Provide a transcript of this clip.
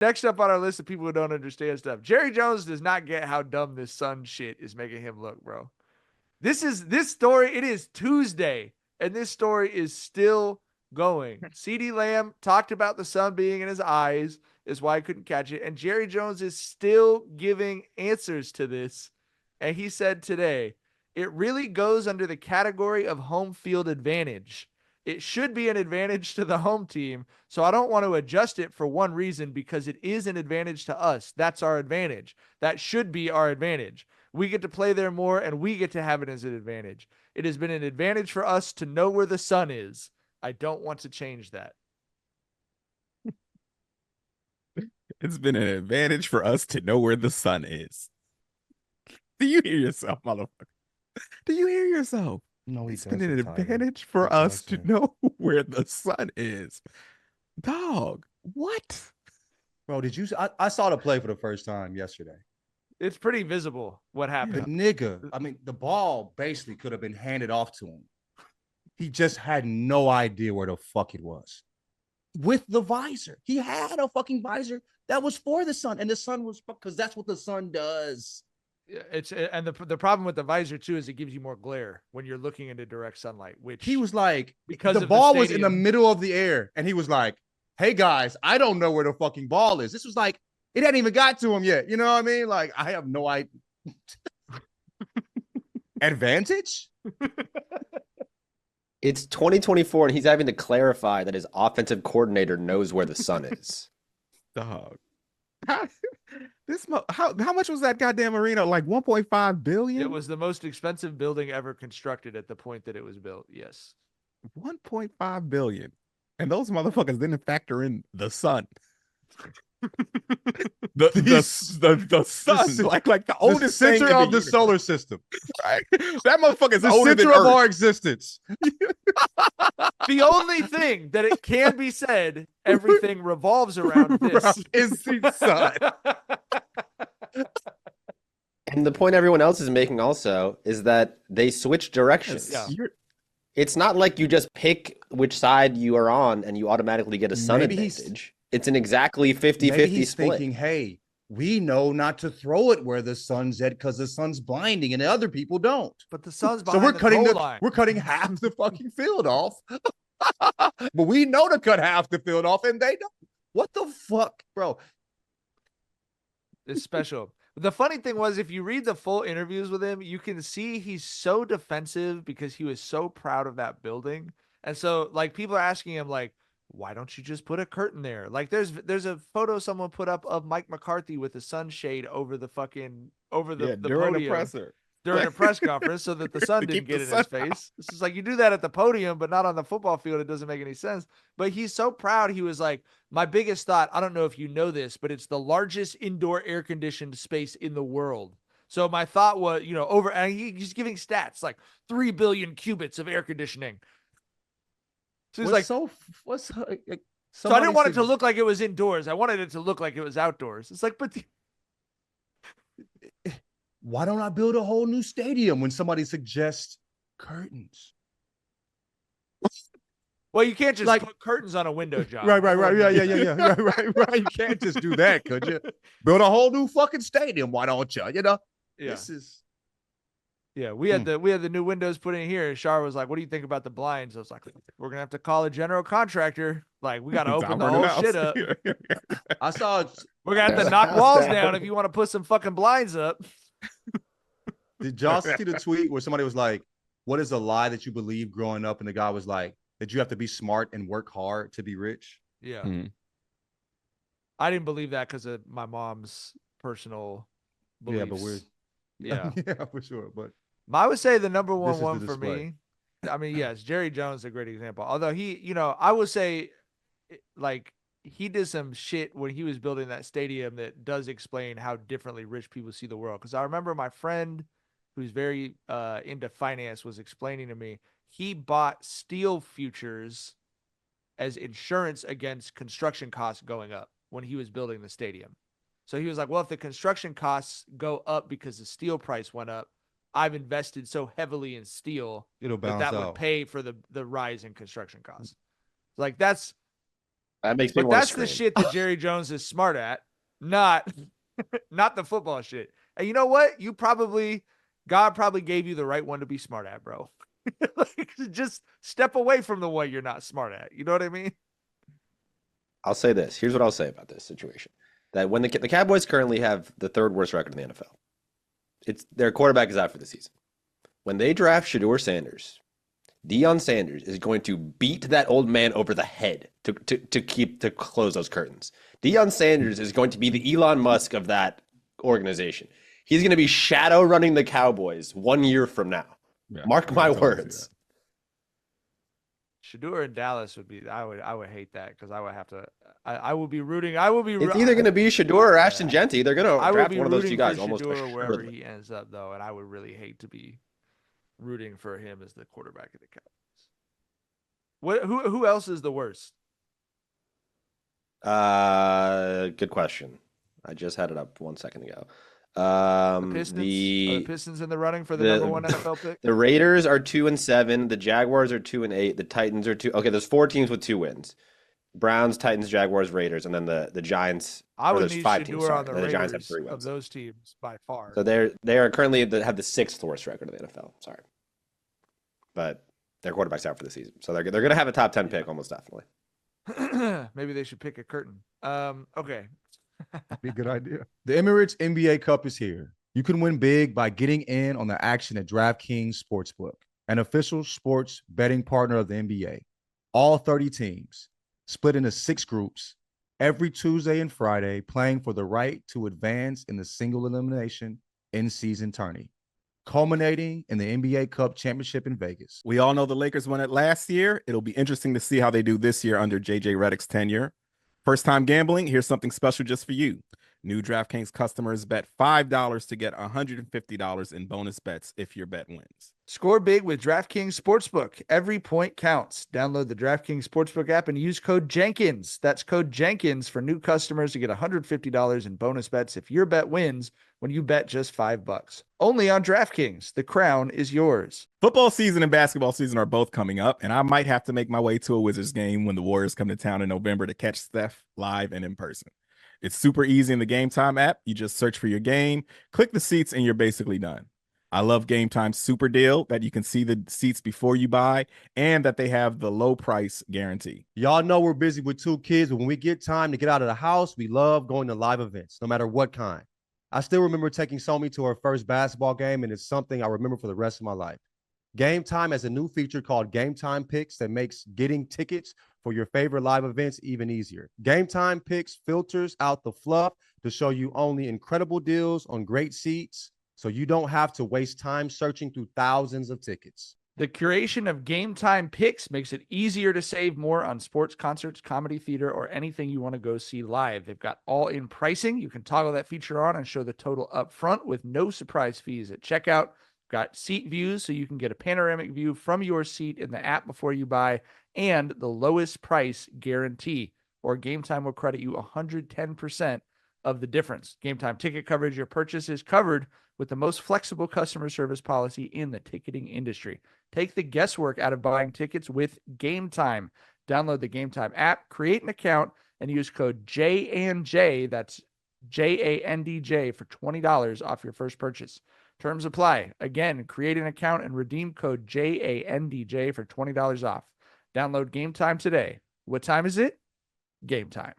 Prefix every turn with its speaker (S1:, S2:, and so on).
S1: Next up on our list of people who don't understand stuff. Jerry Jones does not get how dumb this Sun shit is making him look, bro. This story. It is Tuesday, and this story is still going. CeeDee Lamb talked about the sun being in his eyes, is why I couldn't catch it. And Jerry Jones is still giving answers to this. And he said today, it really goes under the category of home field advantage. It should be an advantage to the home team. So I don't want to adjust it for one reason, because it is an advantage to us. That's our advantage. That should be our advantage. We get to play there more, and we get to have it as an advantage. It has been an advantage for us to know where the sun is. I don't want to change that.
S2: It's been an advantage for us to know where the sun is. Do you hear yourself, motherfucker? Do you hear yourself?
S3: No,
S2: it's been an advantage for us to know where the sun is. Dog, what?
S3: Bro, did you? I saw the play for the first time yesterday.
S1: It's pretty visible what happened.
S3: Nigga, I mean, the ball basically could have been handed off to him. He just had no idea where the fuck it was. With the visor. He had a fucking visor that was for the sun. And the sun was, because that's what the sun does.
S1: And the problem with the visor too is it gives you more glare when you're looking into direct sunlight, which
S3: he was like,
S1: because
S3: the ball was in the middle of the air, and he was like, hey guys, I don't know where the fucking ball is. This was like, it hadn't even got to him yet. You know what I mean? Like, I have no idea. Advantage?
S4: It's 2024, and he's having to clarify that his offensive coordinator knows where the sun is.
S2: Dog. How much was that goddamn arena? Like 1.5 billion?
S1: It was the most expensive building ever constructed at the point that it was built. Yes.
S2: 1.5 billion. And those motherfuckers didn't factor in the sun. the sun, like the oldest
S3: center
S2: thing
S3: of the solar system.
S2: Right? That motherfucker's
S3: the
S2: older
S3: center
S2: than
S3: of
S2: Earth.
S3: our existence.
S1: The only thing that it can be said, everything revolves around this
S3: is the sun.
S4: And the point everyone else is making also is that they switch directions.
S1: Yeah.
S4: It's not like you just pick which side you are on and you automatically get a sun advantage. It's an exactly 50-50 split.
S3: Thinking, hey, we know not to throw it where the sun's at because the sun's blinding and the other people don't.
S1: But the sun's behind
S3: we're cutting half the fucking field off. But we know to cut half the field off, and they don't. What the fuck, bro?
S1: It's special. The funny thing was, if you read the full interviews with him, you can see he's so defensive because he was so proud of that building. And so, like, people are asking him, like, why don't you just put a curtain there? Like, there's a photo someone put up of Mike McCarthy with a sunshade over the podium during a press conference so that the sun didn't get in his face. This is like, you do that at the podium, but not on the football field. It doesn't make any sense. But he's so proud. He was like, my biggest thought, I don't know if you know this, but it's the largest indoor air conditioned space in the world. So my thought was, and he's giving stats like 3 billion cubits of air conditioning. So he's so I didn't want it to look like it was indoors. I wanted it to look like it was outdoors. It's like, but
S3: why don't I build a whole new stadium when somebody suggests curtains?
S1: Well, you can't just put curtains on a window, John.
S3: Right. Yeah. Right. You can't just do that, could you? Build a whole new fucking stadium. Why don't you?
S1: Yeah.
S3: This is.
S1: Yeah, we had the new windows put in here. And Shar was like, "What do you think about the blinds?" I was like, "We're gonna have to call a general contractor. Like, we gotta open the whole shit up.
S3: I saw.
S1: We're gonna have to knock walls down if you want to put some fucking blinds up."
S3: Did y'all see the tweet where somebody was like, "What is a lie that you believed growing up?" And the guy was like, "That you have to be smart and work hard to be rich."
S1: Yeah, I didn't believe that because of my mom's personal beliefs.
S3: Yeah, but we're. Yeah, for sure. But
S1: I would say the number one for me. I mean, yes, Jerry Jones is a great example. Although he, I would say, like, he did some shit when he was building that stadium that does explain how differently rich people see the world. Because I remember my friend, who's very into finance, was explaining to me he bought steel futures as insurance against construction costs going up when he was building the stadium. So he was like, well, if the construction costs go up because the steel price went up, I've invested so heavily in steel
S3: that would
S1: pay for the rise in construction costs. Like, that's
S4: That makes me
S1: But
S4: want to
S1: that's the
S4: scream.
S1: shit that Jerry Jones is smart at, not the football shit. And you know what? God probably gave you the right one to be smart at, bro. Like, just step away from the one you're not smart at. You know what I mean?
S4: I'll say this. Here's what I'll say about this situation: that when the Cowboys currently have the third worst record in the NFL, their quarterback is out for the season. When they draft Shedeur Sanders, Deion Sanders is going to beat that old man over the head to close those curtains. Deion Sanders is going to be the Elon Musk of that organization. He's going to be shadow running the Cowboys 1 year from now.
S2: Yeah,
S4: Mark my words.
S1: Shedeur in Dallas would be. I would hate that because I would have to. I will be rooting.
S4: It's either going to be Shedeur or Ashton Genty. They're going to draft one of those two guys almost
S1: Shedeur wherever he ends up, though, and I would really hate to be rooting for him as the quarterback of the Cowboys. Who else is the worst?
S4: Good question. I just had it up 1 second ago.
S1: The Pistons? Are the Pistons in the running for the number one NFL pick?
S4: The Raiders are 2-7. The Jaguars are 2-8. The Titans are 2. Okay, there's 4 teams with 2 wins. Browns, Titans, Jaguars, Raiders, and then the Giants.
S1: I would need
S4: 5
S1: Shedeur
S4: teams.
S1: on the
S4: Raiders
S1: Giants
S4: have 3 wins
S1: of those teams by far.
S4: So they are currently have the 6th worst record of the NFL. Sorry, but their quarterback's out for the season, so they're going to have a top 10 pick almost definitely.
S1: Maybe they should pick a curtain. Okay.
S3: Be a good idea. The Emirates NBA Cup is here. You can win big by getting in on the action at DraftKings Sportsbook, an official sports betting partner of the NBA. All 30 teams, split into 6 groups, every Tuesday and Friday, playing for the right to advance in the single elimination in-season tourney, culminating in the NBA Cup championship in Vegas.
S2: We all know the Lakers won it last year. It'll be interesting to see how they do this year under JJ Redick's tenure. First time gambling, here's something special just for you. New DraftKings customers bet $5 to get $150 in bonus bets if your bet wins.
S1: Score big with DraftKings Sportsbook. Every point counts. Download the DraftKings Sportsbook app and use code Jenkins. That's code Jenkins for new customers to get $150 in bonus bets if your bet wins when you bet just $5. Only on DraftKings. The crown is yours.
S2: Football season and basketball season are both coming up, and I might have to make my way to a Wizards game when the Warriors come to town in November to catch Steph live and in person. It's super easy in the Gametime app. You just search for your game, click the seats, and you're basically done. I love Gametime's super deal that you can see the seats before you buy and that they have the low price guarantee.
S3: Y'all know we're busy with 2 kids, but when we get time to get out of the house, we love going to live events, no matter what kind. I still remember taking Somi to her first basketball game, and it's something I remember for the rest of my life. Gametime has a new feature called Gametime Picks that makes getting tickets for your favorite live events even easier. Gametime Picks filters out the fluff to show you only incredible deals on great seats, so you don't have to waste time searching through thousands of tickets.
S1: The curation of Gametime Picks makes it easier to save more on sports, concerts, comedy, theater, or anything you want to go see live. They've got all-in pricing. You can toggle that feature on and show the total up front with no surprise fees at checkout. Got seat views, so you can get a panoramic view from your seat in the app before you buy, and the lowest price guarantee, or Gametime will credit you 110% of the difference. Gametime ticket coverage, your purchase is covered with the most flexible customer service policy in the ticketing industry. Take the guesswork out of buying tickets with Gametime. Download the Gametime app, create an account, and use code JANJ, that's JANDJ, for $20 off your first purchase. Terms apply. Again, create an account and redeem code JANDJ for $20 off. Download Gametime today. What time is it? Gametime.